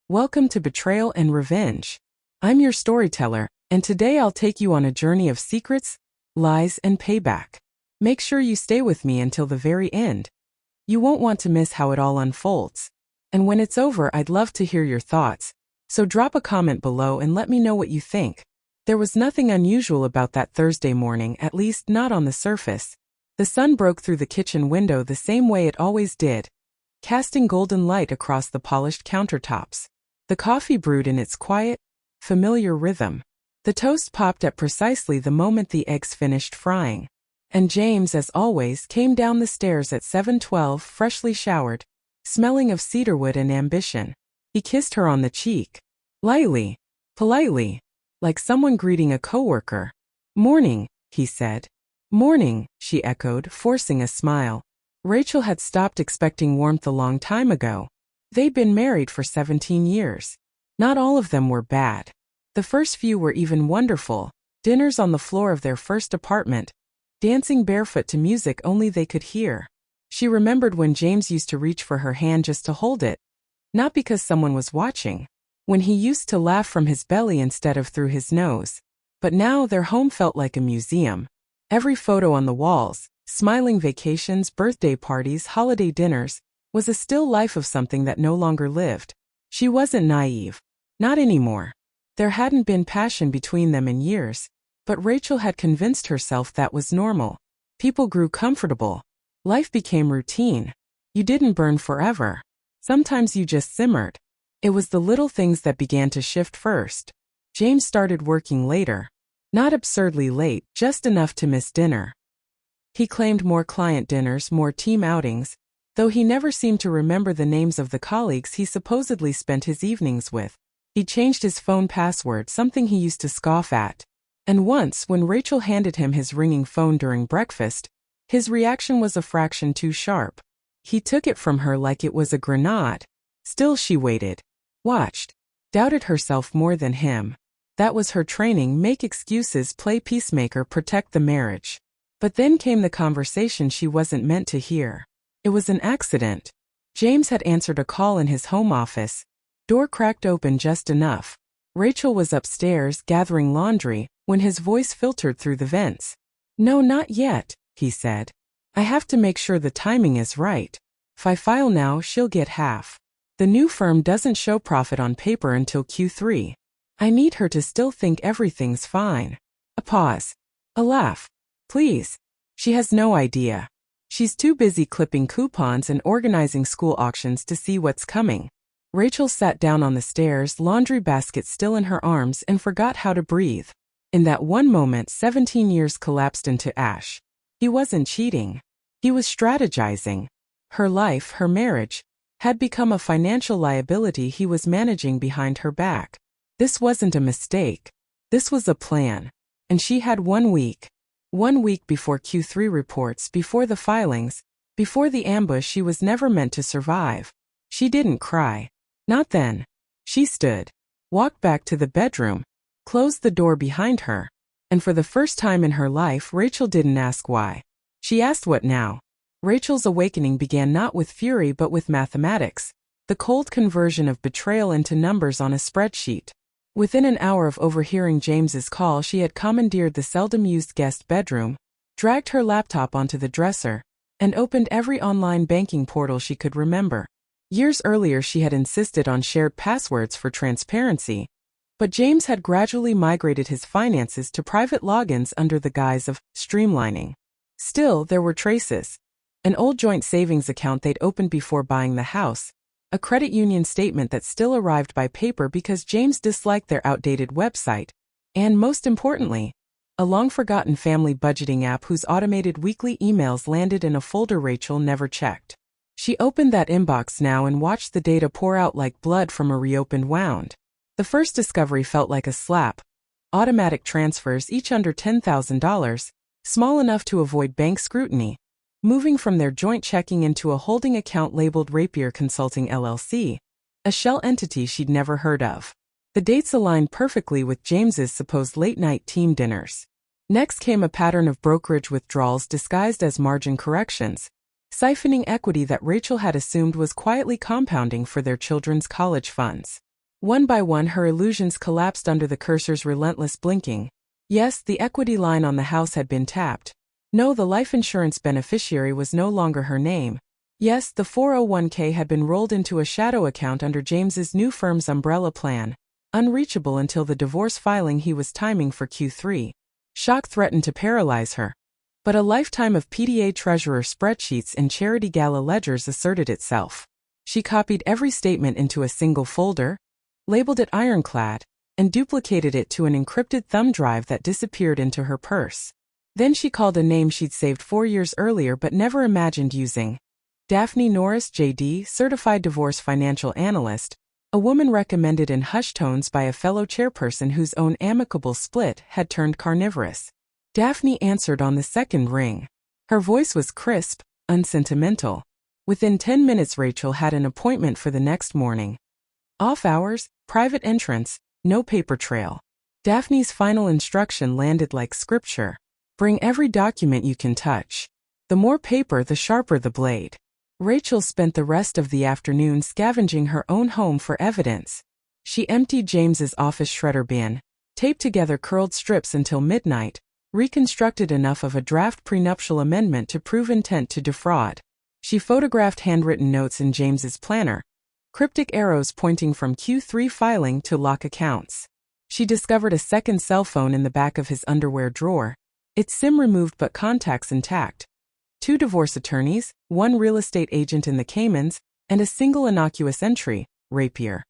Welcome to Betrayal and Revenge. I'm your storyteller, and today I'll take you on a journey of secrets, lies, and payback. Make sure you stay with me until the very end. You won't want to miss how it all unfolds. And when it's over, I'd love to hear your thoughts, so drop a comment below and let me know what you think. There was nothing unusual about that Thursday morning, at least not on the surface. The sun broke through the kitchen window the same way it always did, casting golden light across the polished countertops. The coffee brewed in its quiet, familiar rhythm. The toast popped at precisely the moment the eggs finished frying. And James, as always, came down the stairs at 7:12, freshly showered, smelling of cedarwood and ambition. He kissed her on the cheek. Lightly, politely, like someone greeting a coworker. "Morning," he said. "Morning," she echoed, forcing a smile. Rachel had stopped expecting warmth a long time ago. They'd been married for 17 years. Not all of them were bad. The first few were even wonderful. Dinners on the floor of their first apartment, dancing barefoot to music only they could hear. She remembered when James used to reach for her hand just to hold it, not because someone was watching. When he used to laugh from his belly instead of through his nose. But now their home felt like a museum. Every photo on the walls, smiling vacations, birthday parties, holiday dinners, was a still life of something that no longer lived. She wasn't naive. Not anymore. There hadn't been passion between them in years, but Rachel had convinced herself that was normal. People grew comfortable. Life became routine. You didn't burn forever. Sometimes you just simmered. It was the little things that began to shift first. James started working later. Not absurdly late, just enough to miss dinner. He claimed more client dinners, more team outings, though he never seemed to remember the names of the colleagues he supposedly spent his evenings with. He changed his phone password, something he used to scoff at. And once, when Rachel handed him his ringing phone during breakfast, his reaction was a fraction too sharp. He took it from her like it was a grenade. Still she waited. Watched. Doubted herself more than him. That was her training: make excuses, play peacemaker, protect the marriage. But then came the conversation she wasn't meant to hear. It was an accident. James had answered a call in his home office. Door cracked open just enough. Rachel was upstairs, gathering laundry, when his voice filtered through the vents. "No, not yet," he said. "I have to make sure the timing is right. If I file now, she'll get half. The new firm doesn't show profit on paper until Q3. I need her to still think everything's fine." A pause. A laugh. "Please. She has no idea. She's too busy clipping coupons and organizing school auctions to see what's coming." Rachel sat down on the stairs, laundry basket still in her arms, and forgot how to breathe. In that one moment, 17 years collapsed into ash. He wasn't cheating. He was strategizing. Her life, her marriage, had become a financial liability he was managing behind her back. This wasn't a mistake. This was a plan. And she had 1 week. 1 week before Q3 reports, before the filings, before the ambush she was never meant to survive. She didn't cry. Not then. She stood, walked back to the bedroom, closed the door behind her. And for the first time in her life, Rachel didn't ask why. She asked what now. Rachel's awakening began not with fury but with mathematics, the cold conversion of betrayal into numbers on a spreadsheet. Within an hour of overhearing James's call, she had commandeered the seldom-used guest bedroom, dragged her laptop onto the dresser, and opened every online banking portal she could remember. Years earlier she had insisted on shared passwords for transparency, but James had gradually migrated his finances to private logins under the guise of streamlining. Still, there were traces. An old joint savings account they'd opened before buying the house, a credit union statement that still arrived by paper because James disliked their outdated website, and most importantly, a long-forgotten family budgeting app whose automated weekly emails landed in a folder Rachel never checked. She opened that inbox now and watched the data pour out like blood from a reopened wound. The first discovery felt like a slap. Automatic transfers, each under $10,000, small enough to avoid bank scrutiny, moving from their joint checking into a holding account labeled Rapier Consulting LLC, a shell entity she'd never heard of. The dates aligned perfectly with James's supposed late-night team dinners. Next came a pattern of brokerage withdrawals disguised as margin corrections, siphoning equity that Rachel had assumed was quietly compounding for their children's college funds. One by one her illusions collapsed under the cursor's relentless blinking. Yes, the equity line on the house had been tapped. No, the life insurance beneficiary was no longer her name. Yes, the 401k had been rolled into a shadow account under James's new firm's umbrella plan, unreachable until the divorce filing he was timing for Q3. Shock threatened to paralyze her. But a lifetime of PDA treasurer spreadsheets and charity gala ledgers asserted itself. She copied every statement into a single folder, labeled it ironclad, and duplicated it to an encrypted thumb drive that disappeared into her purse. Then she called a name she'd saved 4 years earlier but never imagined using. Daphne Norris, JD, Certified Divorce Financial Analyst, a woman recommended in hushed tones by a fellow chairperson whose own amicable split had turned carnivorous. Daphne answered on the second ring. Her voice was crisp, unsentimental. Within 10 minutes Rachel had an appointment for the next morning. Off hours, private entrance, no paper trail. Daphne's final instruction landed like scripture. Bring every document you can touch. The more paper, the sharper the blade. Rachel spent the rest of the afternoon scavenging her own home for evidence. She emptied James's office shredder bin, taped together curled strips until midnight, reconstructed enough of a draft prenuptial amendment to prove intent to defraud. She photographed handwritten notes in James's planner, cryptic arrows pointing from Q3 filing to lock accounts. She discovered a second cell phone in the back of his underwear drawer, its SIM removed but contacts intact. 2 divorce attorneys, 1 real estate agent in the Caymans, and a single innocuous entry, Rapier,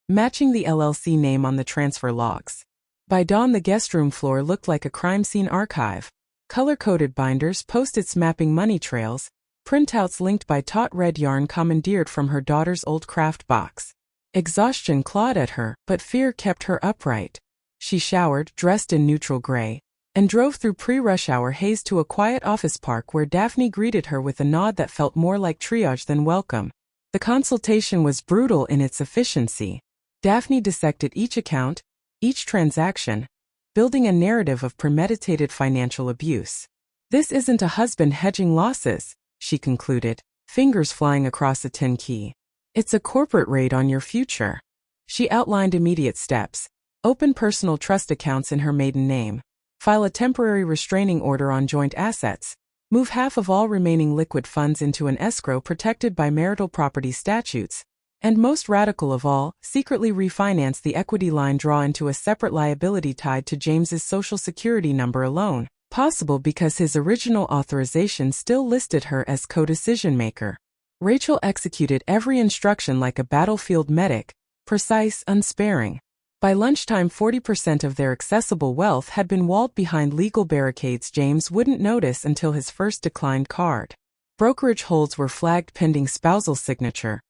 matching the LLC name on the transfer logs. By dawn the guest room floor looked like a crime scene archive. Color-coded binders, post-its mapping money trails, printouts linked by taut red yarn commandeered from her daughter's old craft box. Exhaustion clawed at her, but fear kept her upright. She showered, dressed in neutral gray, and drove through pre-rush hour haze to a quiet office park where Daphne greeted her with a nod that felt more like triage than welcome. The consultation was brutal in its efficiency. Daphne dissected each account, each transaction, building a narrative of premeditated financial abuse. This isn't a husband hedging losses, she concluded, fingers flying across a tin key. It's a corporate raid on your future. She outlined immediate steps. Open personal trust accounts in her maiden name. File a temporary restraining order on joint assets. Move half of all remaining liquid funds into an escrow protected by marital property statutes. And most radical of all, secretly refinance the equity line draw into a separate liability tied to James's social security number alone, possible because his original authorization still listed her as co-decision maker. Rachel executed every instruction like a battlefield medic, precise, unsparing. By lunchtime 40% of their accessible wealth had been walled behind legal barricades James wouldn't notice until his first declined card. Brokerage holds were flagged pending spousal signature.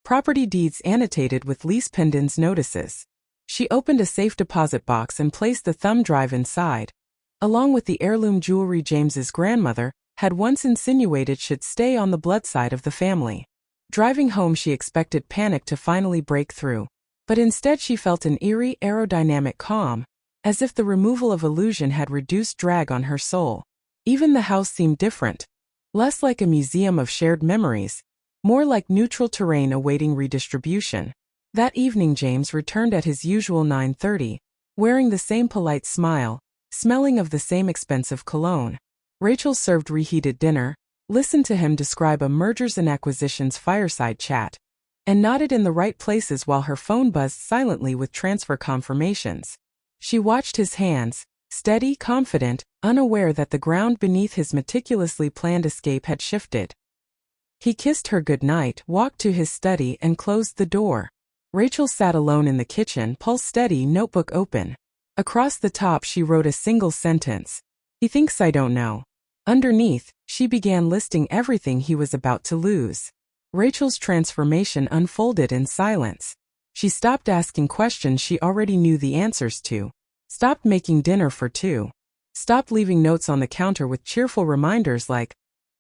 Property deeds annotated with lease pendants notices. She opened a safe deposit box and placed the thumb drive inside, along with the heirloom jewelry James's grandmother had once insinuated should stay on the blood side of the family. Driving home she expected panic to finally break through. But instead she felt an eerie, aerodynamic calm, as if the removal of illusion had reduced drag on her soul. Even the house seemed different. Less like a museum of shared memories, more like neutral terrain awaiting redistribution. That evening James returned at his usual 9:30, wearing the same polite smile, smelling of the same expensive cologne. Rachel served reheated dinner, listened to him describe a mergers and acquisitions fireside chat, and nodded in the right places while her phone buzzed silently with transfer confirmations. She watched his hands, steady, confident, unaware that the ground beneath his meticulously planned escape had shifted. He kissed her goodnight, walked to his study and closed the door. Rachel sat alone in the kitchen, pulse steady, notebook open. Across the top she wrote a single sentence. He thinks I don't know. Underneath, she began listing everything he was about to lose. Rachel's transformation unfolded in silence. She stopped asking questions she already knew the answers to. Stopped making dinner for 2. Stopped leaving notes on the counter with cheerful reminders like,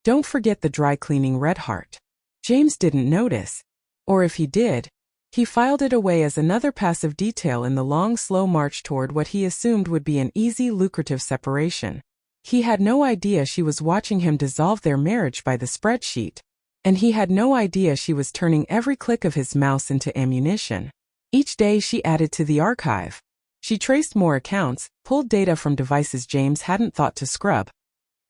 "Don't forget the dry cleaning red heart." James didn't notice. Or if he did, he filed it away as another passive detail in the long, slow march toward what he assumed would be an easy, lucrative separation. He had no idea she was watching him dissolve their marriage by the spreadsheet. And he had no idea she was turning every click of his mouse into ammunition. Each day she added to the archive. She traced more accounts, pulled data from devices James hadn't thought to scrub.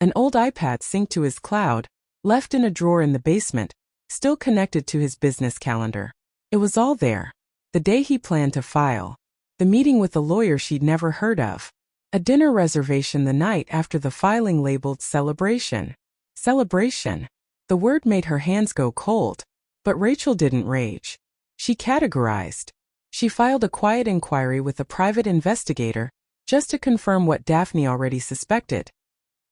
An old iPad synced to his cloud, left in a drawer in the basement, still connected to his business calendar. It was all there. The day he planned to file. The meeting with the lawyer she'd never heard of. A dinner reservation the night after the filing labeled celebration. Celebration. The word made her hands go cold. But Rachel didn't rage. She categorized. She filed a quiet inquiry with a private investigator, just to confirm what Daphne already suspected.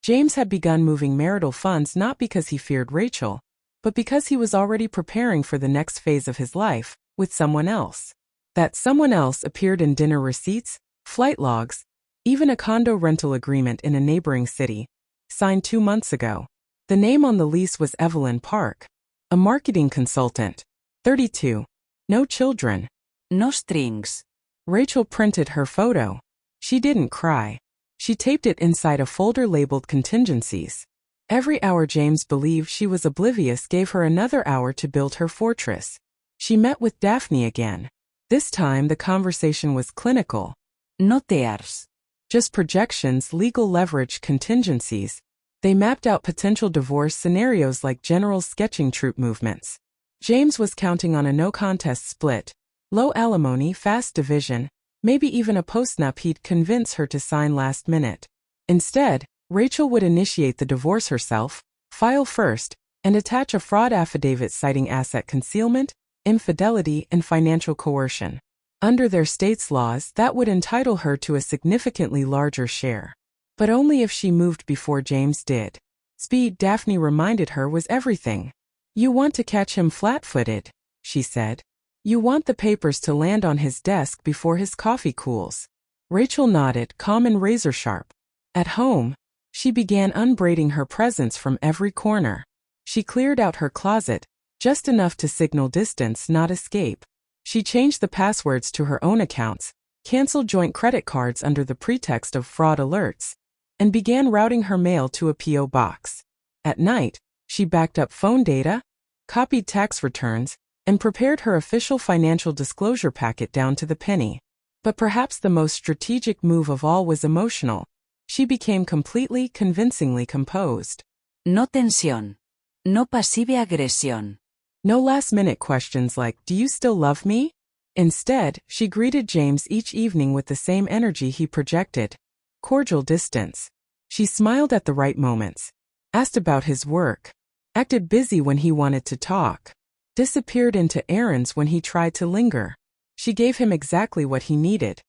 James had begun moving marital funds not because he feared Rachel, but because he was already preparing for the next phase of his life, with someone else. That someone else appeared in dinner receipts, flight logs, even a condo rental agreement in a neighboring city, signed 2 months ago. The name on the lease was Evelyn Park, a marketing consultant, 32, no children. No strings. Rachel printed her photo. She didn't cry. She taped it inside a folder labeled contingencies. Every hour James believed she was oblivious gave her another hour to build her fortress. She met with Daphne again. This time the conversation was clinical. No tears. Just projections, legal leverage, contingencies. They mapped out potential divorce scenarios like General's sketching troop movements. James was counting on a no-contest split, low alimony, fast division, maybe even a postnup he'd convince her to sign last minute. Instead, Rachel would initiate the divorce herself, file first, and attach a fraud affidavit citing asset concealment, infidelity, and financial coercion. Under their state's laws, that would entitle her to a significantly larger share. But only if she moved before James did. Speed, Daphne reminded her, was everything. You want to catch him flat-footed, she said. You want the papers to land on his desk before his coffee cools. Rachel nodded, calm and razor-sharp. At home, she began unbraiding her presents from every corner. She cleared out her closet, just enough to signal distance, not escape. She changed the passwords to her own accounts, canceled joint credit cards under the pretext of fraud alerts, and began routing her mail to a P.O. box. At night, she backed up phone data, copied tax returns, and prepared her official financial disclosure packet down to the penny. But perhaps the most strategic move of all was emotional. She became completely, convincingly composed. No tensión. No pasiva agresión. No last-minute questions like, "Do you still love me?" Instead, she greeted James each evening with the same energy he projected. Cordial distance. She smiled at the right moments, asked about his work, acted busy when he wanted to talk, disappeared into errands when he tried to linger. She gave him exactly what he needed.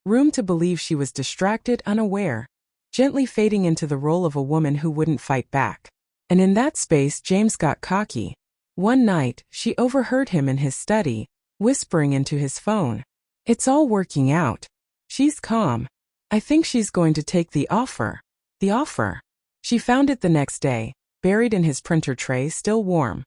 Room to believe she was distracted, unaware, gently fading into the role of a woman who wouldn't fight back. And in that space, James got cocky. One night, she overheard him in his study, whispering into his phone. "It's all working out. She's calm. I think she's going to take the offer." The offer. She found it the next day, buried in his printer tray, still warm.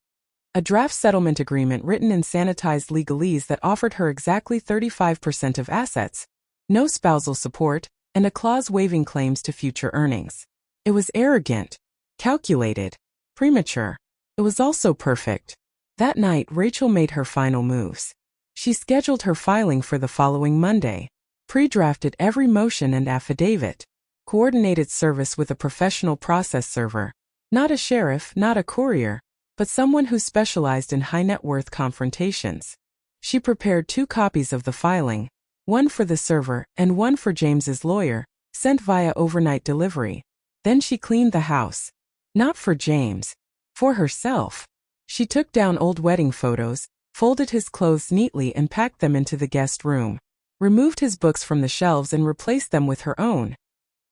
A draft settlement agreement written in sanitized legalese that offered her exactly 35% of assets, no spousal support, and a clause waiving claims to future earnings. It was arrogant, calculated, premature. It was also perfect. That night, Rachel made her final moves. She scheduled her filing for the following Monday, pre-drafted every motion and affidavit, coordinated service with a professional process server, not a sheriff, not a courier, but someone who specialized in high-net-worth confrontations. She prepared 2 copies of the filing, one for the server and one for James's lawyer, sent via overnight delivery. Then she cleaned the house. Not for James. For herself. She took down old wedding photos, folded his clothes neatly and packed them into the guest room, removed his books from the shelves and replaced them with her own.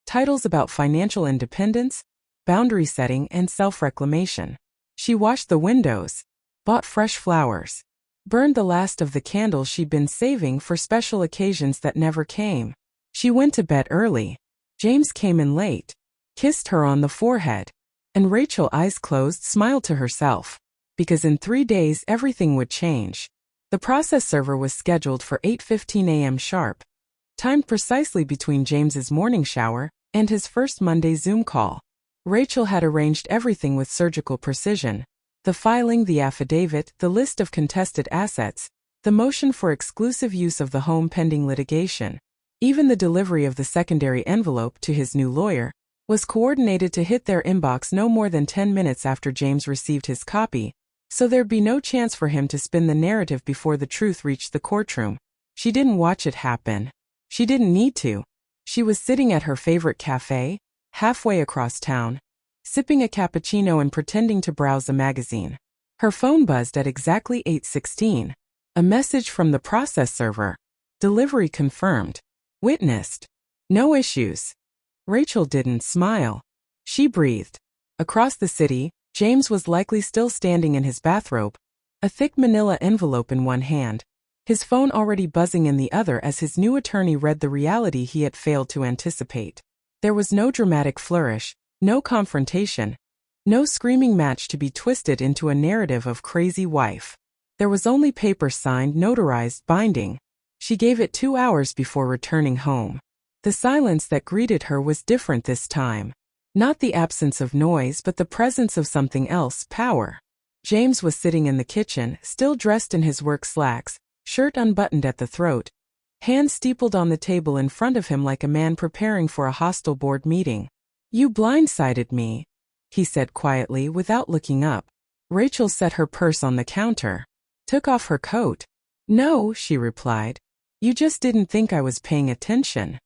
Titles about financial independence, boundary setting, and self-reclamation. She washed the windows, bought fresh flowers, burned the last of the candles she'd been saving for special occasions that never came. She went to bed early. James came in late, kissed her on the forehead, and Rachel, eyes closed, smiled to herself, because in 3 days everything would change. The process server was scheduled for 8:15 a.m. sharp, timed precisely between James's morning shower and his first Monday Zoom call. Rachel had arranged everything with surgical precision. The filing, the affidavit, the list of contested assets, the motion for exclusive use of the home pending litigation, even the delivery of the secondary envelope to his new lawyer, was coordinated to hit their inbox no more than 10 minutes after James received his copy, so there'd be no chance for him to spin the narrative before the truth reached the courtroom. She didn't watch it happen. She didn't need to. She was sitting at her favorite cafe, halfway across town, sipping a cappuccino and pretending to browse a magazine. Her phone buzzed at exactly 8:16. A message from the process server. Delivery confirmed. Witnessed. No issues. Rachel didn't smile. She breathed. Across the city, James was likely still standing in his bathrobe, a thick manila envelope in one hand, his phone already buzzing in the other as his new attorney read the reality he had failed to anticipate. There was no dramatic flourish, no confrontation, no screaming match to be twisted into a narrative of crazy wife. There was only paper signed, notarized, binding. She gave it 2 hours before returning home. The silence that greeted her was different this time. Not the absence of noise, but the presence of something else, power. James was sitting in the kitchen, still dressed in his work slacks, shirt unbuttoned at the throat, hands steepled on the table in front of him like a man preparing for a hostile board meeting. "You blindsided me," he said quietly without looking up. Rachel set her purse on the counter, took off her coat. "No," she replied. "You just didn't think I was paying attention."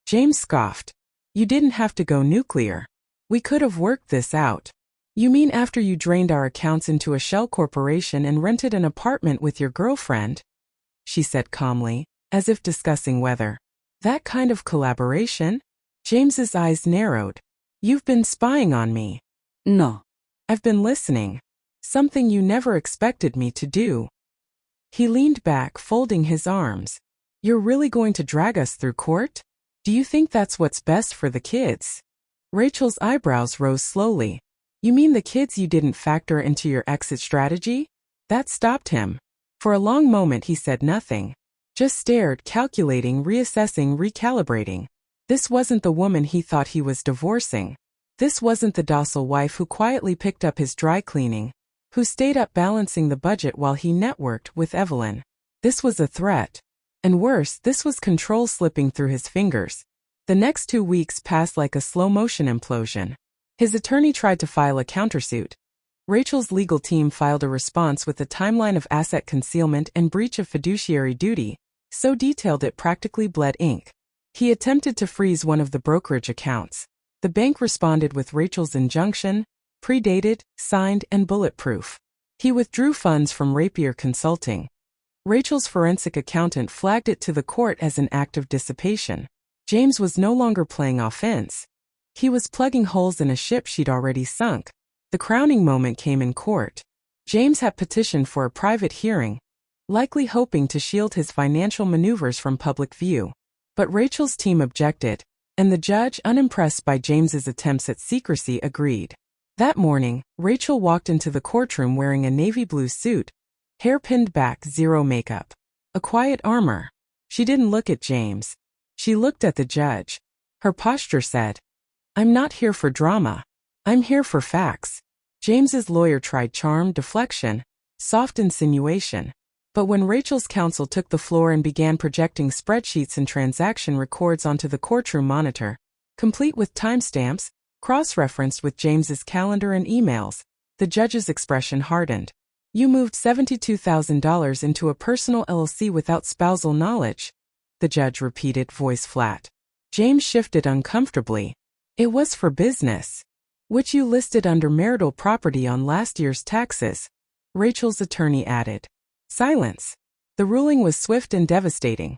James scoffed. "You didn't have to go nuclear. We could have worked this out." "You mean after you drained our accounts into a shell corporation and rented an apartment with your girlfriend?" she said calmly, as if discussing weather. "That kind of collaboration?" James's eyes narrowed. "You've been spying on me." No. "I've been listening. Something you never expected me to do." He leaned back, folding his arms. "You're really going to drag us through court? Do you think that's what's best for the kids?" Rachel's eyebrows rose slowly. "You mean the kids you didn't factor into your exit strategy?" That stopped him. For a long moment he said nothing. Just stared, calculating, reassessing, recalibrating. This wasn't the woman he thought he was divorcing. This wasn't the docile wife who quietly picked up his dry cleaning, who stayed up balancing the budget while he networked with Evelyn. This was a threat. And worse, this was control slipping through his fingers. The next 2 weeks passed like a slow-motion implosion. His attorney tried to file a countersuit. Rachel's legal team filed a response with a timeline of asset concealment and breach of fiduciary duty, so detailed it practically bled ink. He attempted to freeze one of the brokerage accounts. The bank responded with Rachel's injunction, predated, signed, and bulletproof. He withdrew funds from Rapier Consulting. Rachel's forensic accountant flagged it to the court as an act of dissipation. James was no longer playing offense. He was plugging holes in a ship she'd already sunk. The crowning moment came in court. James had petitioned for a private hearing, likely hoping to shield his financial maneuvers from public view. But Rachel's team objected, and the judge, unimpressed by James's attempts at secrecy, agreed. That morning, Rachel walked into the courtroom wearing a navy blue suit, hair pinned back, zero makeup. A quiet armor. She didn't look at James. She looked at the judge. Her posture said, "I'm not here for drama. I'm here for facts." James's lawyer tried charm, deflection, soft insinuation. But when Rachel's counsel took the floor and began projecting spreadsheets and transaction records onto the courtroom monitor, complete with timestamps, cross-referenced with James's calendar and emails, the judge's expression hardened. "You moved $72,000 into a personal LLC without spousal knowledge," the judge repeated, voice flat. James shifted uncomfortably. "It was for business, which you listed under marital property on last year's taxes," Rachel's attorney added. Silence. The ruling was swift and devastating.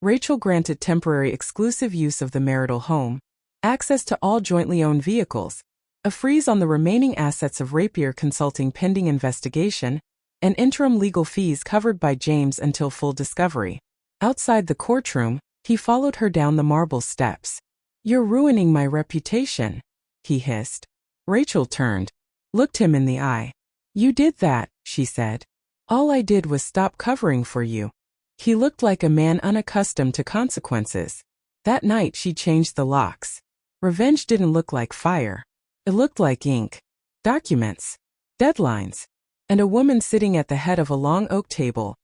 Rachel granted temporary exclusive use of the marital home, access to all jointly owned vehicles, a freeze on the remaining assets of Rapier Consulting pending investigation, and interim legal fees covered by James until full discovery. Outside the courtroom, he followed her down the marble steps. "You're ruining my reputation," he hissed. Rachel turned, looked him in the eye. "You did that," she said. "All I did was stop covering for you." He looked like a man unaccustomed to consequences. That night she changed the locks. Revenge didn't look like fire. It looked like ink, documents, deadlines, and a woman sitting at the head of a long oak table,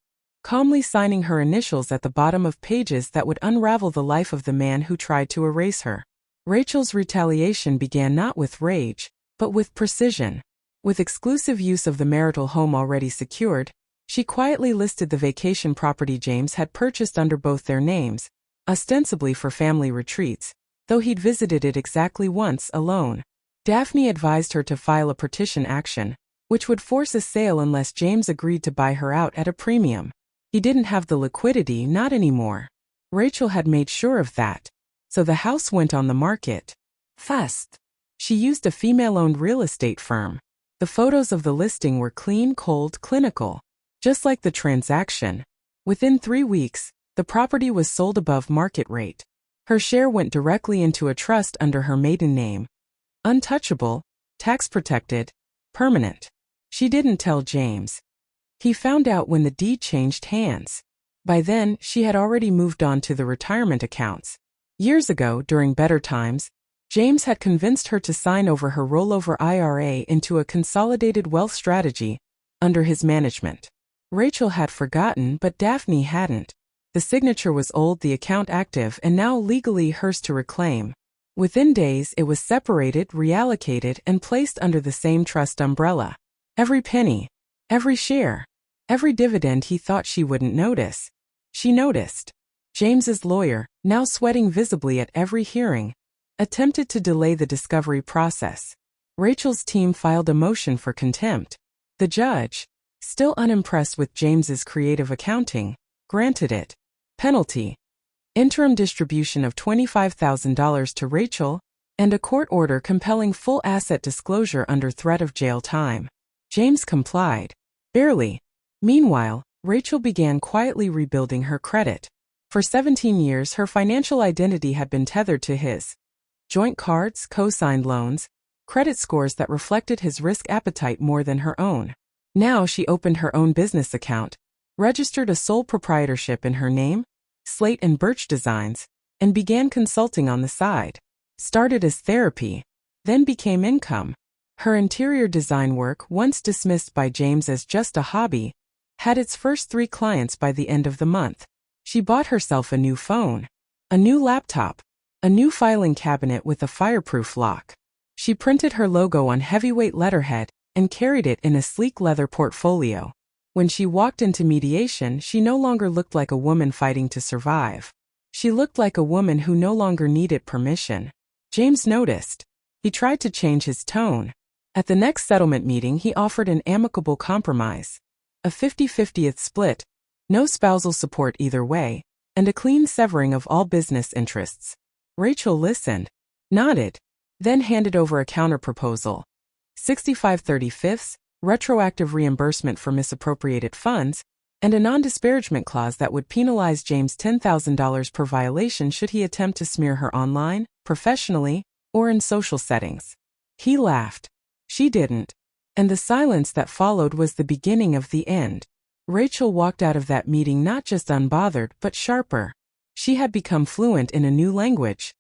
calmly signing her initials at the bottom of pages that would unravel the life of the man who tried to erase her. Rachel's retaliation began not with rage, but with precision. With exclusive use of the marital home already secured, she quietly listed the vacation property James had purchased under both their names, ostensibly for family retreats, though he'd visited it exactly once alone. Daphne advised her to file a partition action, which would force a sale unless James agreed to buy her out at a premium. He didn't have the liquidity, not anymore. Rachel had made sure of that. So the house went on the market. Fast. She used a female-owned real estate firm. The photos of the listing were clean, cold, clinical. Just like the transaction. Within 3 weeks, the property was sold above market rate. Her share went directly into a trust under her maiden name. Untouchable, tax-protected, permanent. She didn't tell James. He found out when the deed changed hands. By then, she had already moved on to the retirement accounts. Years ago, during better times, James had convinced her to sign over her rollover IRA into a consolidated wealth strategy under his management. Rachel had forgotten, but Daphne hadn't. The signature was old, the account active, and now legally hers to reclaim. Within days, it was separated, reallocated, and placed under the same trust umbrella. Every penny, every share, every dividend he thought she wouldn't notice. She noticed. James's lawyer, now sweating visibly at every hearing, attempted to delay the discovery process. Rachel's team filed a motion for contempt. The judge, still unimpressed with James's creative accounting, granted it. Penalty: interim distribution of $25,000 to Rachel, and a court order compelling full asset disclosure under threat of jail time. James complied. Barely. Meanwhile, Rachel began quietly rebuilding her credit. For 17 years, her financial identity had been tethered to his. Joint cards, co-signed loans, credit scores that reflected his risk appetite more than her own. Now she opened her own business account, registered a sole proprietorship in her name, Slate and Birch Designs, and began consulting on the side. Started as therapy, then became income. Her interior design work, once dismissed by James as just a hobby, had its first 3 clients by the end of the month. She bought herself a new phone, a new laptop, a new filing cabinet with a fireproof lock. She printed her logo on heavyweight letterhead and carried it in a sleek leather portfolio. When she walked into mediation, she no longer looked like a woman fighting to survive. She looked like a woman who no longer needed permission. James noticed. He tried to change his tone. At the next settlement meeting, he offered an amicable compromise. A 50-50th split, no spousal support either way, and a clean severing of all business interests. Rachel listened, nodded, then handed over a counterproposal. 65/35, retroactive reimbursement for misappropriated funds, and a non-disparagement clause that would penalize James $10,000 per violation should he attempt to smear her online, professionally, or in social settings. He laughed. She didn't. And the silence that followed was the beginning of the end. Rachel walked out of that meeting not just unbothered but sharper. She had become fluent in a new language.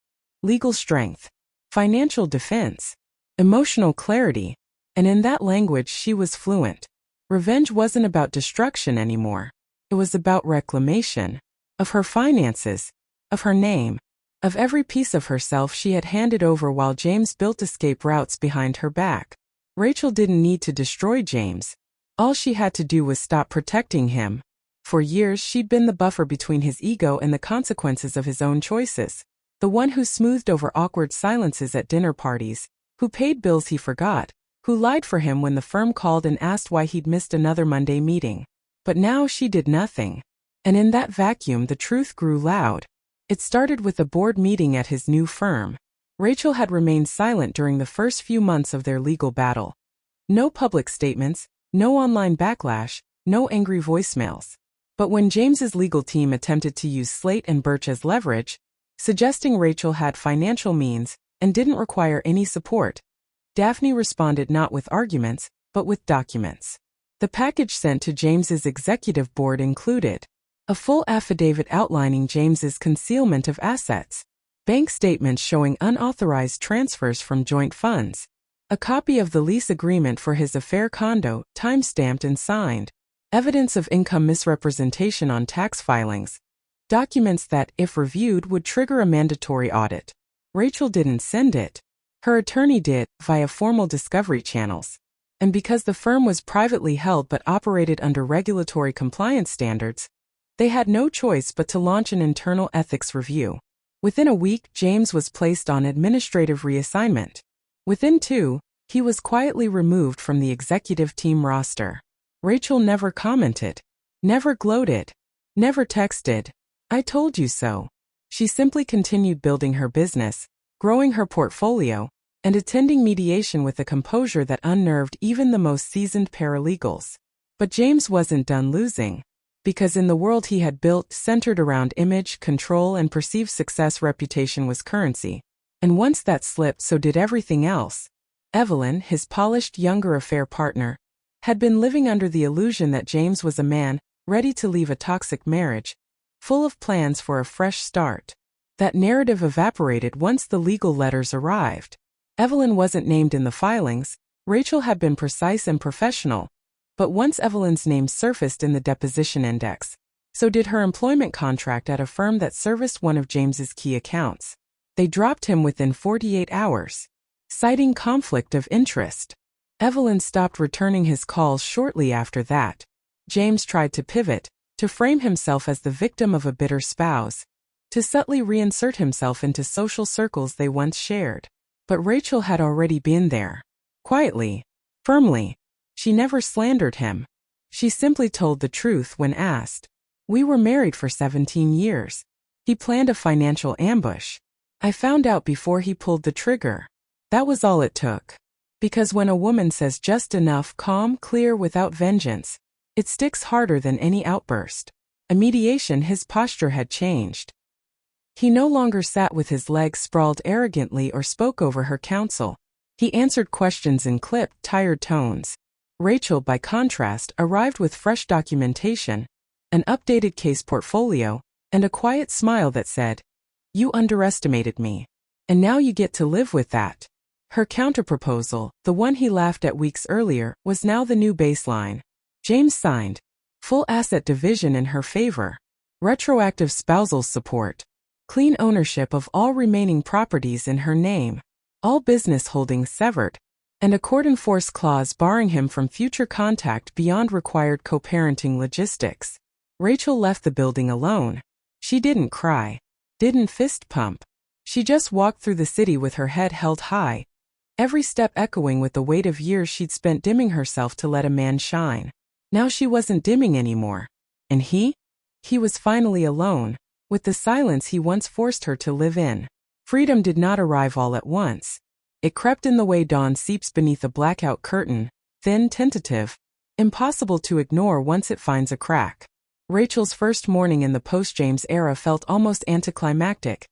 Legal strength, financial defense, emotional clarity, and in that language she was fluent. Revenge wasn't about destruction anymore. It was about reclamation. Of her finances, of her name, of every piece of herself she had handed over while James built escape routes behind her back. Rachel didn't need to destroy James. All she had to do was stop protecting him. For years she'd been the buffer between his ego and the consequences of his own choices. The one who smoothed over awkward silences at dinner parties, who paid bills he forgot, who lied for him when the firm called and asked why he'd missed another Monday meeting. But now she did nothing. And in that vacuum the truth grew loud. It started with a board meeting at his new firm. Rachel had remained silent during the first few months of their legal battle. No public statements, no online backlash, no angry voicemails. But when James's legal team attempted to use Slate and Birch as leverage, suggesting Rachel had financial means and didn't require any support, Daphne responded not with arguments, but with documents. The package sent to James's executive board included a full affidavit outlining James's concealment of assets, bank statements showing unauthorized transfers from joint funds, a copy of the lease agreement for his affair condo, time-stamped and signed, evidence of income misrepresentation on tax filings, documents that, if reviewed, would trigger a mandatory audit. Rachel didn't send it. Her attorney did, via formal discovery channels. And because the firm was privately held but operated under regulatory compliance standards, they had no choice but to launch an internal ethics review. Within a week, James was placed on administrative reassignment. Within 2, he was quietly removed from the executive team roster. Rachel never commented, never gloated, never texted, "I told you so." She simply continued building her business, growing her portfolio, and attending mediation with a composure that unnerved even the most seasoned paralegals. But James wasn't done losing. Because in the world he had built, centered around image, control, and perceived success, reputation was currency. And once that slipped, so did everything else. Evelyn, his polished younger affair partner, had been living under the illusion that James was a man, ready to leave a toxic marriage, full of plans for a fresh start. That narrative evaporated once the legal letters arrived. Evelyn wasn't named in the filings. Rachel had been precise and professional. But once Evelyn's name surfaced in the deposition index, so did her employment contract at a firm that serviced one of James's key accounts. They dropped him within 48 hours, citing conflict of interest. Evelyn stopped returning his calls shortly after that. James tried to pivot, to frame himself as the victim of a bitter spouse, to subtly reinsert himself into social circles they once shared. But Rachel had already been there. Quietly, firmly. She never slandered him. She simply told the truth when asked. "We were married for 17 years. He planned a financial ambush. I found out before he pulled the trigger." That was all it took. Because when a woman says just enough, calm, clear, without vengeance, it sticks harder than any outburst. At mediation, his posture had changed. He no longer sat with his legs sprawled arrogantly or spoke over her counsel. He answered questions in clipped, tired tones. Rachel, by contrast, arrived with fresh documentation, an updated case portfolio, and a quiet smile that said, "You underestimated me. And now you get to live with that." Her counterproposal, the one he laughed at weeks earlier, was now the new baseline. James signed. Full asset division in her favor. Retroactive spousal support. Clean ownership of all remaining properties in her name. All business holdings severed. And a court-enforce clause barring him from future contact beyond required co-parenting logistics. Rachel left the building alone. She didn't cry. Didn't fist pump. She just walked through the city with her head held high, every step echoing with the weight of years she'd spent dimming herself to let a man shine. Now she wasn't dimming anymore. And he? He was finally alone, with the silence he once forced her to live in. Freedom did not arrive all at once. It crept in the way dawn seeps beneath a blackout curtain, thin, tentative, impossible to ignore once it finds a crack. Rachel's first morning in the post-James era felt almost anticlimactic.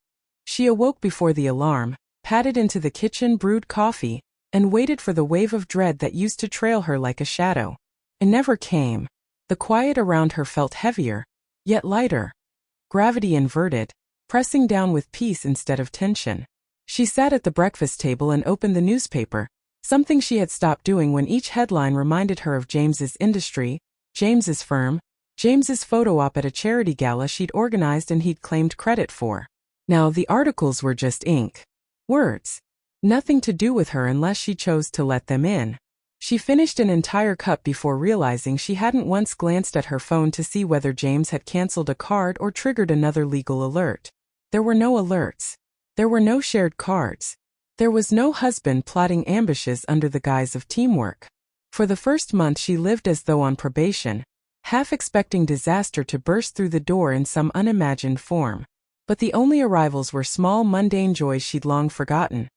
She awoke before the alarm, padded into the kitchen, brewed coffee, and waited for the wave of dread that used to trail her like a shadow. It never came. The quiet around her felt heavier, yet lighter. Gravity inverted, pressing down with peace instead of tension. She sat at the breakfast table and opened the newspaper, something she had stopped doing when each headline reminded her of James's industry, James's firm, James's photo op at a charity gala she'd organized and he'd claimed credit for. Now the articles were just ink. Words. Nothing to do with her unless she chose to let them in. She finished an entire cup before realizing she hadn't once glanced at her phone to see whether James had canceled a card or triggered another legal alert. There were no alerts. There were no shared cards. There was no husband plotting ambushes under the guise of teamwork. For the first month she lived as though on probation, half expecting disaster to burst through the door in some unimagined form. But the only arrivals were small, mundane joys she'd long forgotten.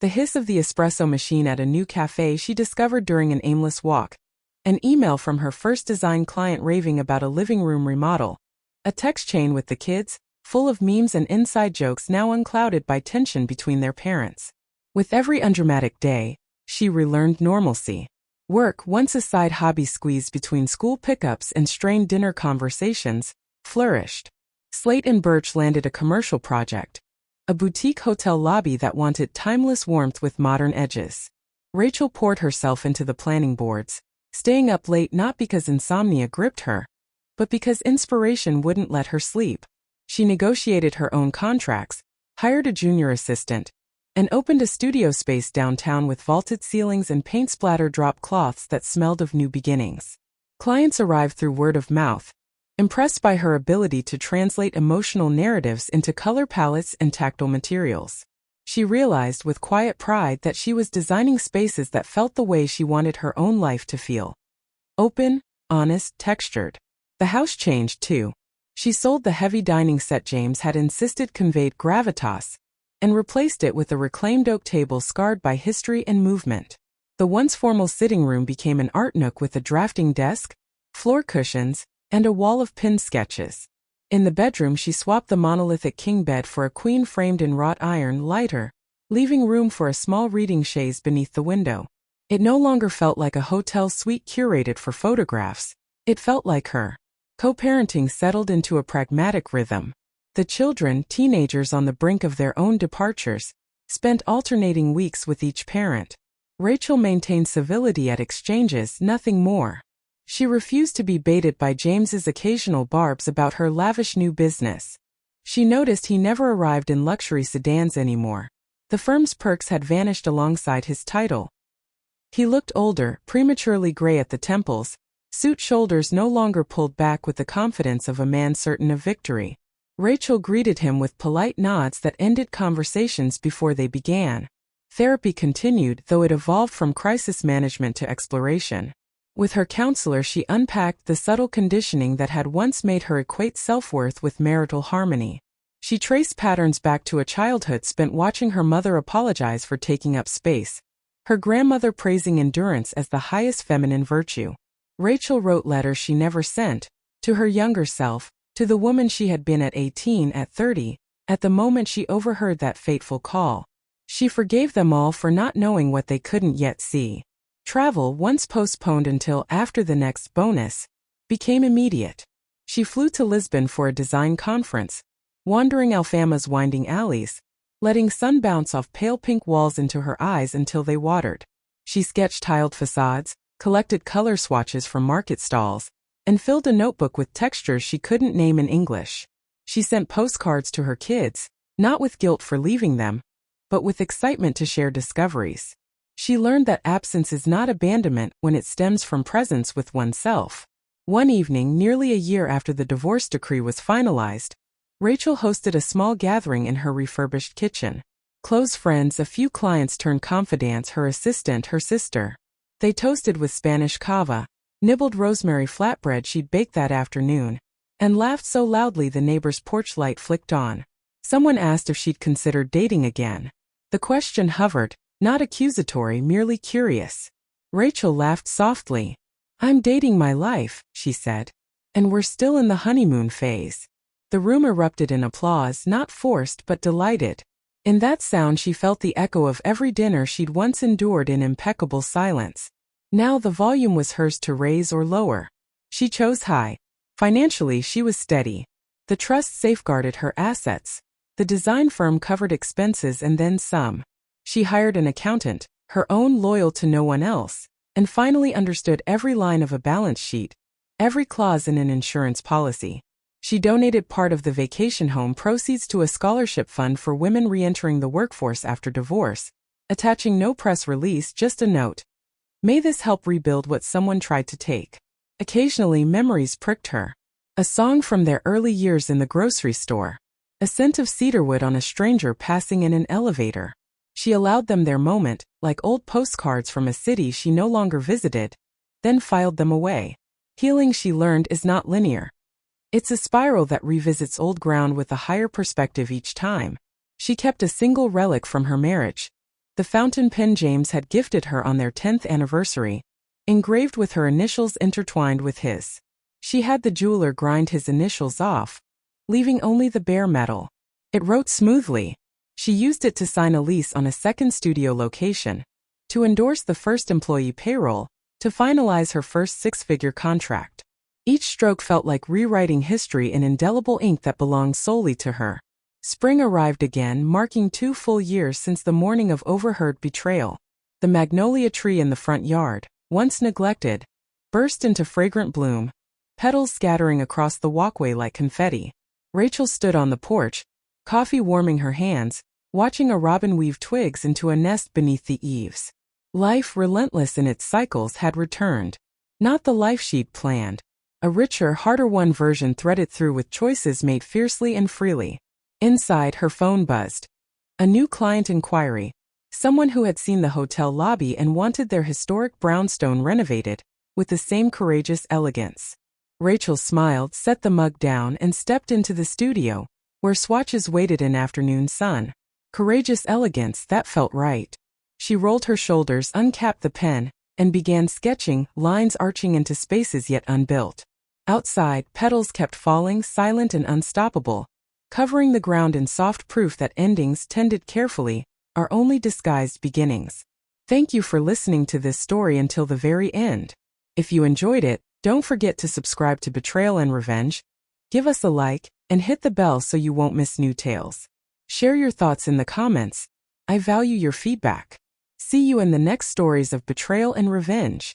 The hiss of the espresso machine at a new cafe she discovered during an aimless walk. An email from her first design client raving about a living room remodel. A text chain with the kids, full of memes and inside jokes now unclouded by tension between their parents. With every undramatic day, she relearned normalcy. Work, once a side hobby squeezed between school pickups and strained dinner conversations, flourished. Slate and Birch landed a commercial project. A boutique hotel lobby that wanted timeless warmth with modern edges. Rachel poured herself into the planning boards, staying up late not because insomnia gripped her, but because inspiration wouldn't let her sleep. She negotiated her own contracts, hired a junior assistant, and opened a studio space downtown with vaulted ceilings and paint-splatter drop cloths that smelled of new beginnings. Clients arrived through word of mouth, impressed by her ability to translate emotional narratives into color palettes and tactile materials. She realized with quiet pride that she was designing spaces that felt the way she wanted her own life to feel. Open, honest, textured. The house changed too. She sold the heavy dining set James had insisted conveyed gravitas, and replaced it with a reclaimed oak table scarred by history and movement. The once formal sitting room became an art nook with a drafting desk, floor cushions, and a wall of pinned sketches. In the bedroom she swapped the monolithic king bed for a queen framed in wrought iron lighter, leaving room for a small reading chaise beneath the window. It no longer felt like a hotel suite curated for photographs. It felt like her. Co-parenting settled into a pragmatic rhythm. The children, teenagers on the brink of their own departures, spent alternating weeks with each parent. Rachel maintained civility at exchanges, nothing more. She refused to be baited by James's occasional barbs about her lavish new business. She noticed he never arrived in luxury sedans anymore. The firm's perks had vanished alongside his title. He looked older, prematurely gray at the temples, suit shoulders no longer pulled back with the confidence of a man certain of victory. Rachel greeted him with polite nods that ended conversations before they began. Therapy continued, though it evolved from crisis management to exploration. With her counselor she unpacked the subtle conditioning that had once made her equate self-worth with marital harmony. She traced patterns back to a childhood spent watching her mother apologize for taking up space, her grandmother praising endurance as the highest feminine virtue. Rachel wrote letters she never sent, to her younger self, to the woman she had been at 18, at 30, at the moment she overheard that fateful call. She forgave them all for not knowing what they couldn't yet see. Travel, once postponed until after the next bonus, became immediate. She flew to Lisbon for a design conference, wandering Alfama's winding alleys, letting sun bounce off pale pink walls into her eyes until they watered. She sketched tiled facades, collected color swatches from market stalls, and filled a notebook with textures she couldn't name in English. She sent postcards to her kids, not with guilt for leaving them, but with excitement to share discoveries. She learned that absence is not abandonment when it stems from presence with oneself. One evening, nearly a year after the divorce decree was finalized, Rachel hosted a small gathering in her refurbished kitchen. Close friends, a few clients turned confidants, her assistant, her sister. They toasted with Spanish cava, nibbled rosemary flatbread she'd baked that afternoon, and laughed so loudly the neighbor's porch light flicked on. Someone asked if she'd considered dating again. The question hovered, not accusatory, merely curious. Rachel laughed softly. "I'm dating my life," she said. "And we're still in the honeymoon phase." The room erupted in applause, not forced but delighted. In that sound she felt the echo of every dinner she'd once endured in impeccable silence. Now the volume was hers to raise or lower. She chose high. Financially she was steady. The trust safeguarded her assets. The design firm covered expenses and then some. She hired an accountant, her own, loyal to no one else, and finally understood every line of a balance sheet, every clause in an insurance policy. She donated part of the vacation home proceeds to a scholarship fund for women re-entering the workforce after divorce, attaching no press release, just a note. May this help rebuild what someone tried to take. Occasionally memories pricked her. A song from their early years in the grocery store. A scent of cedarwood on a stranger passing in an elevator. She allowed them their moment, like old postcards from a city she no longer visited, then filed them away. Healing, she learned, is not linear. It's a spiral that revisits old ground with a higher perspective each time. She kept a single relic from her marriage. The fountain pen James had gifted her on their 10th anniversary, engraved with her initials intertwined with his. She had the jeweler grind his initials off, leaving only the bare metal. It wrote smoothly. She used it to sign a lease on a second studio location, to endorse the first employee payroll, to finalize her first six-figure contract. Each stroke felt like rewriting history in indelible ink that belonged solely to her. Spring arrived again, marking 2 full years since the morning of overheard betrayal. The magnolia tree in the front yard, once neglected, burst into fragrant bloom, petals scattering across the walkway like confetti. Rachel stood on the porch, coffee warming her hands, watching a robin weave twigs into a nest beneath the eaves. Life, relentless in its cycles, had returned. Not the life she'd planned. A richer, harder-won version threaded through with choices made fiercely and freely. Inside, her phone buzzed. A new client inquiry. Someone who had seen the hotel lobby and wanted their historic brownstone renovated, with the same courageous elegance. Rachel smiled, set the mug down, and stepped into the studio, where swatches waited in afternoon sun. Courageous elegance, that felt right. She rolled her shoulders, uncapped the pen, and began sketching, lines arching into spaces yet unbuilt. Outside, petals kept falling, silent and unstoppable, covering the ground in soft proof that endings, tended carefully, are only disguised beginnings. Thank you for listening to this story until the very end. If you enjoyed it, don't forget to subscribe to Betrayal and Revenge, give us a like, and hit the bell so you won't miss new tales. Share your thoughts in the comments. I value your feedback. See you in the next stories of Betrayal and Revenge.